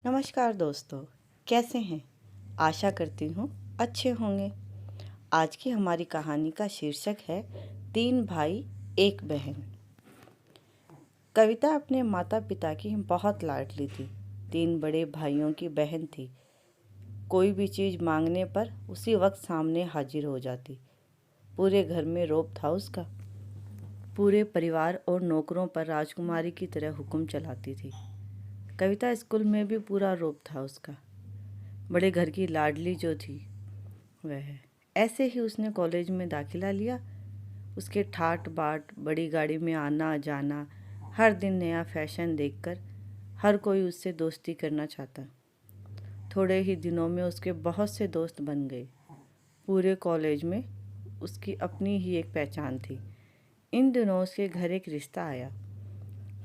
नमस्कार दोस्तों, कैसे हैं? आशा करती हूँ अच्छे होंगे। आज की हमारी कहानी का शीर्षक है 3 भाई एक बहन। कविता अपने माता पिता की बहुत लाडली थी। 3 बड़े भाइयों की बहन थी। कोई भी चीज़ मांगने पर उसी वक्त सामने हाजिर हो जाती। पूरे घर में रौब था उसका। पूरे परिवार और नौकरों पर राजकुमारी की तरह हुक्म चलाती थी। कविता स्कूल में भी पूरा रौब था उसका। बड़े घर की लाडली जो थी वह। ऐसे ही उसने कॉलेज में दाखिला लिया। उसके ठाट बाट, बड़ी गाड़ी में आना जाना, हर दिन नया फैशन देखकर हर कोई उससे दोस्ती करना चाहता। थोड़े ही दिनों में उसके बहुत से दोस्त बन गए। पूरे कॉलेज में उसकी अपनी ही एक पहचान थी। इन दिनों उसके घर एक रिश्ता आया।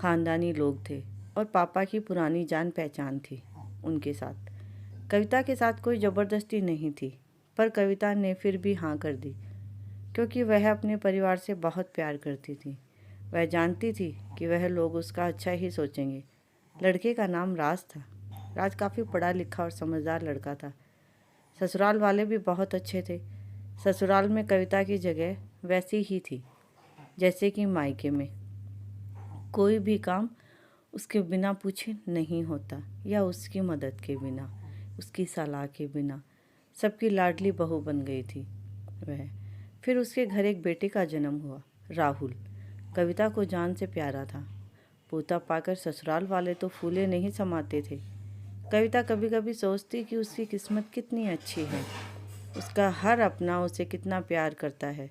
खानदानी लोग थे और पापा की पुरानी जान पहचान थी उनके साथ। कविता के साथ कोई ज़बरदस्ती नहीं थी, पर कविता ने फिर भी हाँ कर दी, क्योंकि वह अपने परिवार से बहुत प्यार करती थी। वह जानती थी कि वह लोग उसका अच्छा ही सोचेंगे। लड़के का नाम राज था। राज काफ़ी पढ़ा लिखा और समझदार लड़का था। ससुराल वाले भी बहुत अच्छे थे। ससुराल में कविता की जगह वैसी ही थी जैसे कि मायके में। कोई भी काम उसके बिना पूछे नहीं होता, या उसकी मदद के बिना, उसकी सलाह के बिना। सबकी लाडली बहू बन गई थी वह। फिर उसके घर एक बेटे का जन्म हुआ, राहुल। कविता को जान से प्यारा था। पोता पाकर ससुराल वाले तो फूले नहीं समाते थे। कविता कभी कभी सोचती कि उसकी किस्मत कितनी अच्छी है। उसका हर अपना उसे कितना प्यार करता है।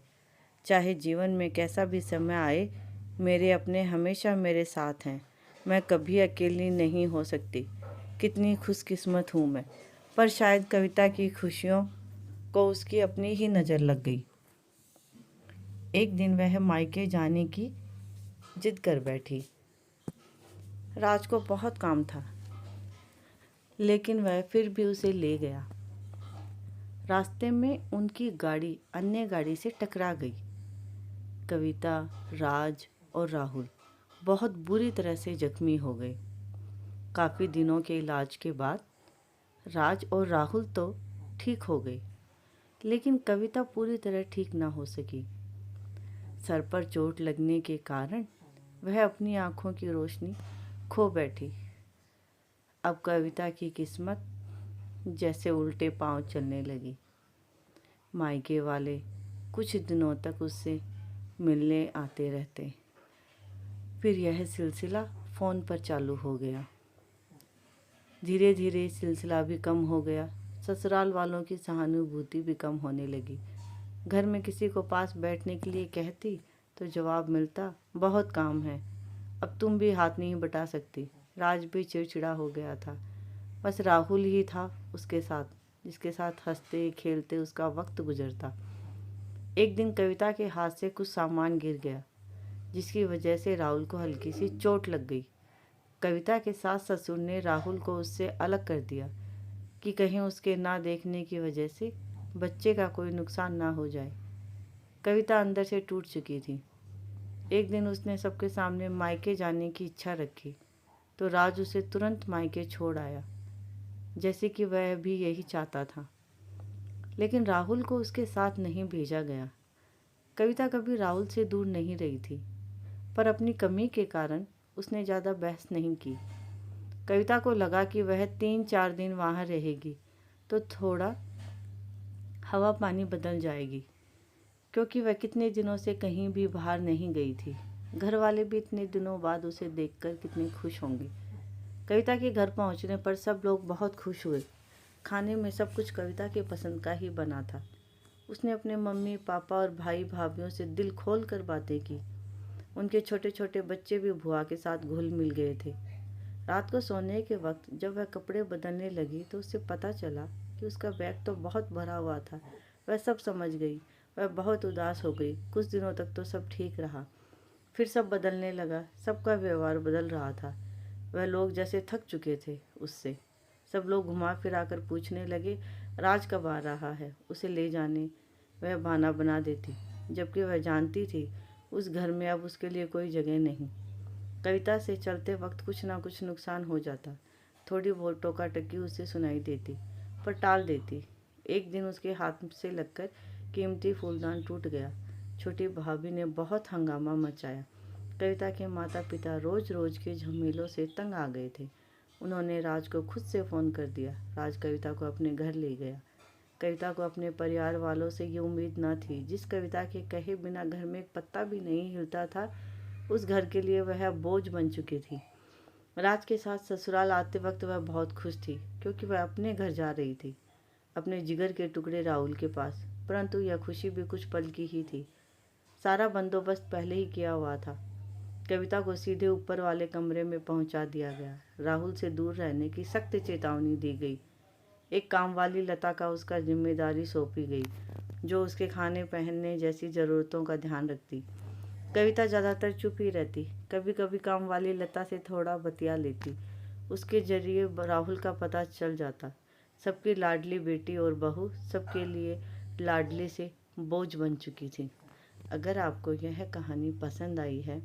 चाहे जीवन में कैसा भी समय आए, मेरे अपने हमेशा मेरे साथ हैं। मैं कभी अकेली नहीं हो सकती। कितनी खुशकिस्मत हूँ मैं। पर शायद कविता की खुशियों को उसकी अपनी ही नज़र लग गई। एक दिन वह मायके जाने की जिद कर बैठी। राज को बहुत काम था, लेकिन वह फिर भी उसे ले गया। रास्ते में उनकी गाड़ी अन्य गाड़ी से टकरा गई। कविता, राज और राहुल बहुत बुरी तरह से जख्मी हो गए। काफ़ी दिनों के इलाज के बाद राज और राहुल तो ठीक हो गए, लेकिन कविता पूरी तरह ठीक ना हो सकी। सर पर चोट लगने के कारण वह अपनी आँखों की रोशनी खो बैठी। अब कविता की किस्मत जैसे उल्टे पांव चलने लगी। मायके वाले कुछ दिनों तक उससे मिलने आते रहते। फिर यह सिलसिला फ़ोन पर चालू हो गया। धीरे धीरे सिलसिला भी कम हो गया। ससुराल वालों की सहानुभूति भी कम होने लगी। घर में किसी को पास बैठने के लिए कहती तो जवाब मिलता, बहुत काम है, अब तुम भी हाथ नहीं बटा सकती। राज भी चिड़चिड़ा हो गया था। बस राहुल ही था उसके साथ, जिसके साथ हंसते खेलते उसका वक्त गुजरता। एक दिन कविता के हाथ से कुछ सामान गिर गया, जिसकी वजह से राहुल को हल्की सी चोट लग गई। कविता के सास ससुर ने राहुल को उससे अलग कर दिया कि कहीं उसके ना देखने की वजह से बच्चे का कोई नुकसान ना हो जाए। कविता अंदर से टूट चुकी थी। एक दिन उसने सबके सामने मायके जाने की इच्छा रखी, तो राज उसे तुरंत मायके छोड़ आया, जैसे कि वह भी यही चाहता था। लेकिन राहुल को उसके साथ नहीं भेजा गया। कविता कभी राहुल से दूर नहीं रही थी, पर अपनी कमी के कारण उसने ज़्यादा बहस नहीं की। कविता को लगा कि वह 3-4 दिन वहाँ रहेगी तो थोड़ा हवा पानी बदल जाएगी, क्योंकि वह कितने दिनों से कहीं भी बाहर नहीं गई थी। घर वाले भी इतने दिनों बाद उसे देखकर कितने खुश होंगे। कविता के घर पहुंचने पर सब लोग बहुत खुश हुए। खाने में सब कुछ कविता के पसंद का ही बना था। उसने अपने मम्मी पापा और भाई भाभीयों से दिल खोल कर बातें की। उनके छोटे छोटे बच्चे भी बुआ के साथ घुल मिल गए थे। रात को सोने के वक्त जब वह कपड़े बदलने लगी तो उसे पता चला कि उसका बैग तो बहुत भरा हुआ था। वह सब समझ गई। वह बहुत उदास हो गई। कुछ दिनों तक तो सब ठीक रहा, फिर सब बदलने लगा। सबका व्यवहार बदल रहा था। वह लोग जैसे थक चुके थे उससे। सब लोग घुमा फिरा कर पूछने लगे, राज कब आ रहा है, उसे ले जाने। वह बहाना बना देती, जबकि वह जानती थी उस घर में अब उसके लिए कोई जगह नहीं। कविता से चलते वक्त कुछ ना कुछ नुकसान हो जाता। थोड़ी बहुत टोका-टकी उसे सुनाई देती, पर टाल देती। एक दिन उसके हाथ से लगकर कीमती फूलदान टूट गया। छोटी भाभी ने बहुत हंगामा मचाया। कविता के माता-पिता रोज-रोज के झमेलों से तंग आ गए थे। उन्होंने राज को खुद से फ़ोन कर दिया। राज कविता को अपने घर ले गया। कविता को अपने परिवार वालों से ये उम्मीद न थी। जिस कविता के कहे बिना घर में एक पत्ता भी नहीं हिलता था, उस घर के लिए वह बोझ बन चुकी थी। राज के साथ ससुराल आते वक्त वह बहुत खुश थी, क्योंकि वह अपने घर जा रही थी, अपने जिगर के टुकड़े राहुल के पास। परंतु यह खुशी भी कुछ पल की ही थी। सारा बंदोबस्त पहले ही किया हुआ था। कविता को सीधे ऊपर वाले कमरे में पहुंचा दिया गया। राहुल से दूर रहने की सख्त चेतावनी दी गई। एक कामवाली लता का उसका जिम्मेदारी सौंपी गई, जो उसके खाने पहनने जैसी ज़रूरतों का ध्यान रखती। कविता ज़्यादातर चुप ही रहती। कभी कभी कामवाली लता से थोड़ा बतिया लेती। उसके जरिए राहुल का पता चल जाता। सबकी लाडली बेटी और बहू सबके लिए लाडले से बोझ बन चुकी थी। अगर आपको यह कहानी पसंद आई है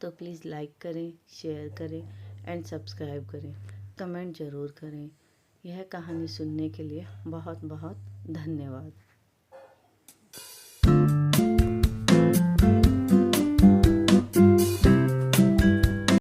तो प्लीज़ लाइक करें, शेयर करें एंड सब्सक्राइब करें। कमेंट ज़रूर करें। यह कहानी सुनने के लिए बहुत बहुत धन्यवाद।